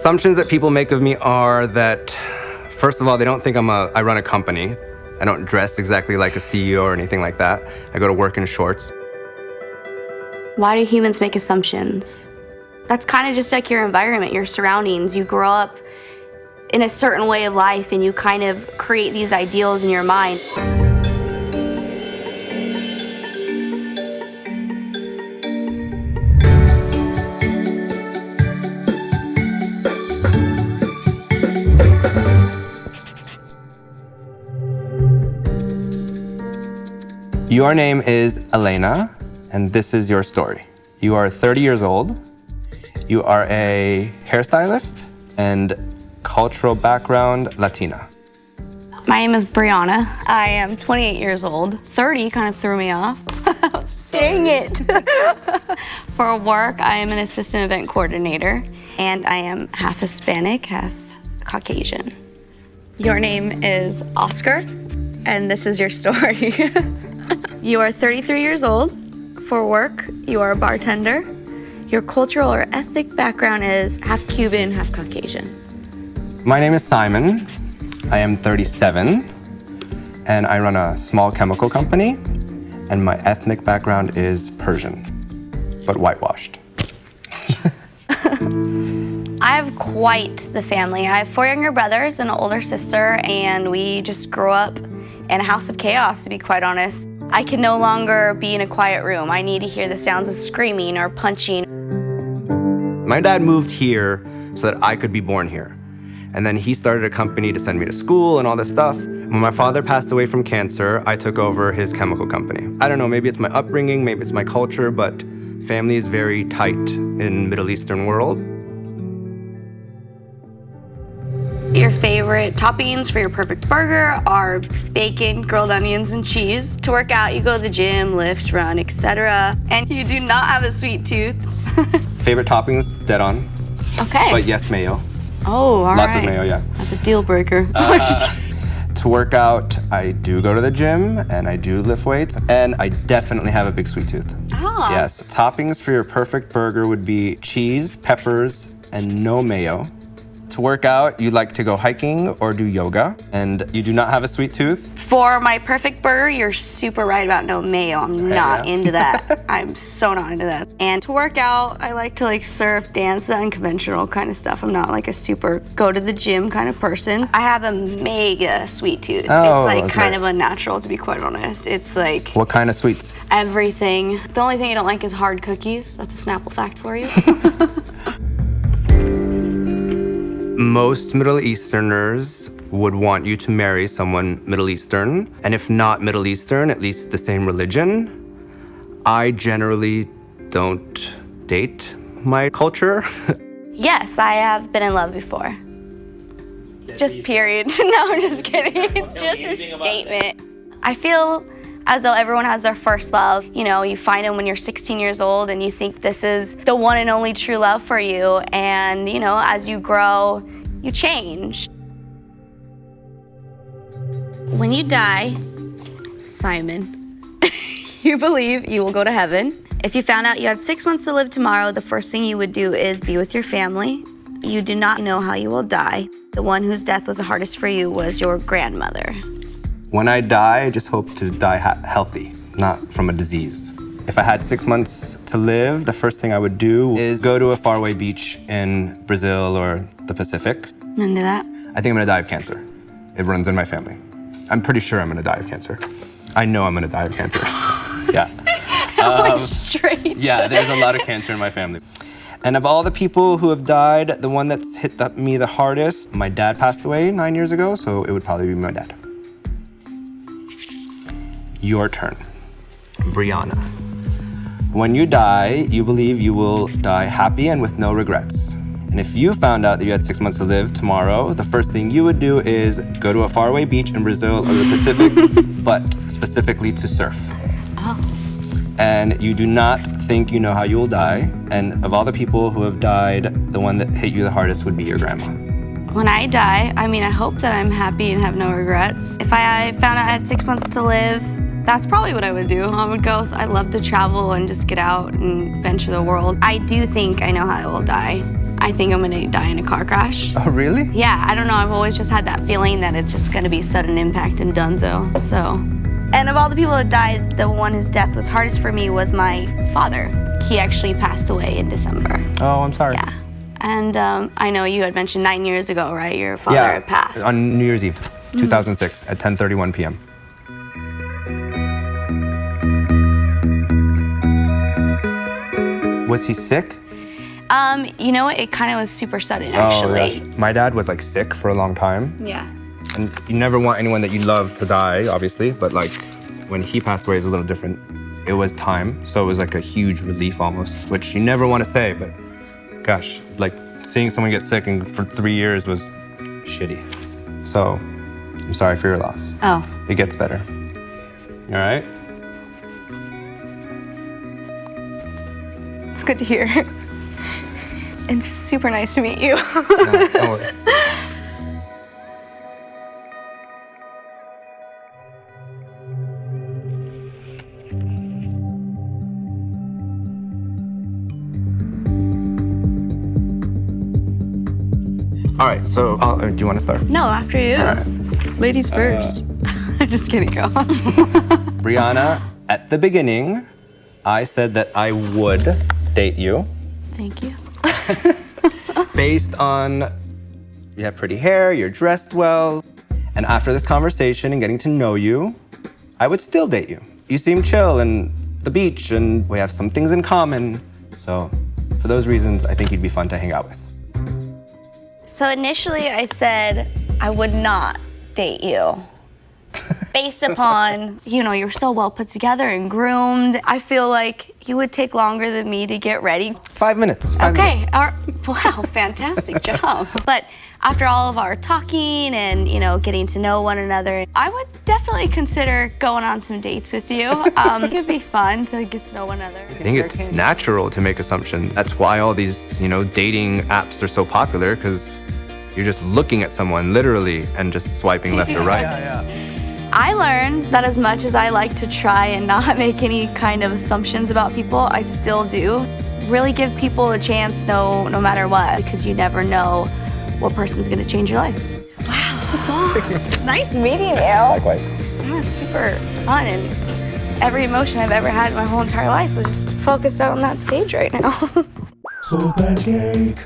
assumptions that people make of me are that, first of all, they don't think I run a company. I don't dress exactly like a CEO or anything like that. I go to work in shorts. Why do humans make assumptions? That's kind of just like your environment, your surroundings. You grow up in a certain way of life and you kind of create these ideals in your mind. Your name is Elena, and this is your story. You are 30 years old. You are a hairstylist and cultural background Latina. My name is Brianna. I am 28 years old. 30 kind of threw me off. Dang it. For work, I am an assistant event coordinator, and I am half Hispanic, half Caucasian. Your name is Oscar, and this is your story. You are 33 years old. For work, you are a bartender. Your cultural or ethnic background is half Cuban, half Caucasian. My name is Simon. I am 37, and I run a small chemical company, and my ethnic background is Persian, but whitewashed. I have quite the family. I have 4 younger brothers and an older sister, and we just grew up in a house of chaos, to be quite honest. I can no longer be in a quiet room. I need to hear the sounds of screaming or punching. My dad moved here so that I could be born here. And then he started a company to send me to school and all this stuff. When my father passed away from cancer, I took over his chemical company. I don't know, maybe it's my upbringing, maybe it's my culture, but family is very tight in Middle Eastern world. Your favorite toppings for your perfect burger are bacon, grilled onions, and cheese. To work out, you go to the gym, lift, run, etc. And you do not have a sweet tooth. Favorite toppings, dead on. Okay. But yes, mayo. Oh, all right. Lots of mayo, yeah. That's a deal breaker. To work out, I do go to the gym and I do lift weights, and I definitely have a big sweet tooth. Oh. Yes. Toppings for your perfect burger would be cheese, peppers, and no mayo. To work out, you like to go hiking or do yoga, and you do not have a sweet tooth. For my perfect burger, you're super right about no mayo. I'm not into that. I'm so not into that. And to work out, I like to surf, dance, the unconventional kind of stuff. I'm not like a super go to the gym kind of person. I have a mega sweet tooth. Oh, it's kind of unnatural, to be quite honest. It's like What kind of sweets? everything. The only thing I don't like is hard cookies. That's a Snapple fact for you. Most Middle Easterners would want you to marry someone Middle Eastern, and if not Middle Eastern, at least the same religion. I generally don't date my culture. Yes, I have been in love before. Just period. No, I'm just kidding. It's just a statement. I feel as though everyone has their first love. You know, you find them when you're 16 years old and you think this is the one and only true love for you. And, you know, as you grow, you change. When you die, Simon, you believe you will go to heaven. If you found out you had 6 months to live tomorrow, the first thing you would do is be with your family. You do not know how you will die. The one whose death was the hardest for you was your grandmother. When I die, I just hope to die healthy, not from a disease. If I had 6 months to live, the first thing I would do is go to a faraway beach in Brazil or the Pacific. Into that. I think I'm gonna die of cancer. It runs in my family. I'm pretty sure I'm gonna die of cancer. I know I'm gonna die of cancer. Yeah. Straight. Yeah, there's a lot of cancer in my family. And of all the people who have died, the one that's hit me the hardest, my dad passed away 9 years ago, so it would probably be my dad. Your turn. Brianna. When you die, you believe you will die happy and with no regrets. And if you found out that you had 6 months to live tomorrow, the first thing you would do is go to a faraway beach in Brazil or the Pacific, but specifically to surf. Oh. And you do not think you know how you will die. And of all the people who have died, the one that hit you the hardest would be your grandma. When I die, I hope that I'm happy and have no regrets. If I found out I had 6 months to live, that's probably what I would do. I would go, I love to travel and just get out and venture the world. I do think I know how I will die. I think I'm gonna die in a car crash. Oh, really? Yeah, I don't know. I've always just had that feeling that it's just gonna be sudden impact and donezo. So, and of all the people that died, the one whose death was hardest for me was my father. He actually passed away in December. Oh, I'm sorry. Yeah. And I know you had mentioned 9 years ago, right? Your father had passed. On New Year's Eve, 2006 at 10:31 p.m. Was he sick? You know what? It kind of was super sudden, actually. Oh, gosh. My dad was like sick for a long time. Yeah. And you never want anyone that you love to die, obviously, but like when he passed away, it was a little different. It was time, so it was like a huge relief almost, which you never want to say, but gosh, like seeing someone get sick and for 3 years was shitty. So I'm sorry for your loss. Oh. It gets better. All right? It's good to hear. And super nice to meet you. No, don't worry. All right, so do you want to start? No, after you. All right. Ladies first. I'm just kidding, go. Brianna, at the beginning, I said that I would date you Thank you. based on you have pretty hair, you're dressed well, and after this conversation and getting to know you, I would still date you. You seem chill and the beach, and we have some things in common. So for those reasons, I think you'd be fun to hang out with. So initially I said I would not date you. Based upon, you know, you're so well put together and groomed. I feel like you would take longer than me to get ready. 5 minutes. 5 Okay, minutes. wow, fantastic job. But after all of our talking and, you know, getting to know one another, I would definitely consider going on some dates with you. It could be fun to get to know one another. I think it's natural to make assumptions. That's why all these, you know, dating apps are so popular, because you're just looking at someone literally and just swiping left or right. I learned that as much as I like to try and not make any kind of assumptions about people, I still do. Really give people a chance no matter what, because you never know what person's gonna change your life. Wow, nice meeting you. Likewise. That was super fun, and every emotion I've ever had in my whole entire life was just focused out on that stage right now. Soul Pancake.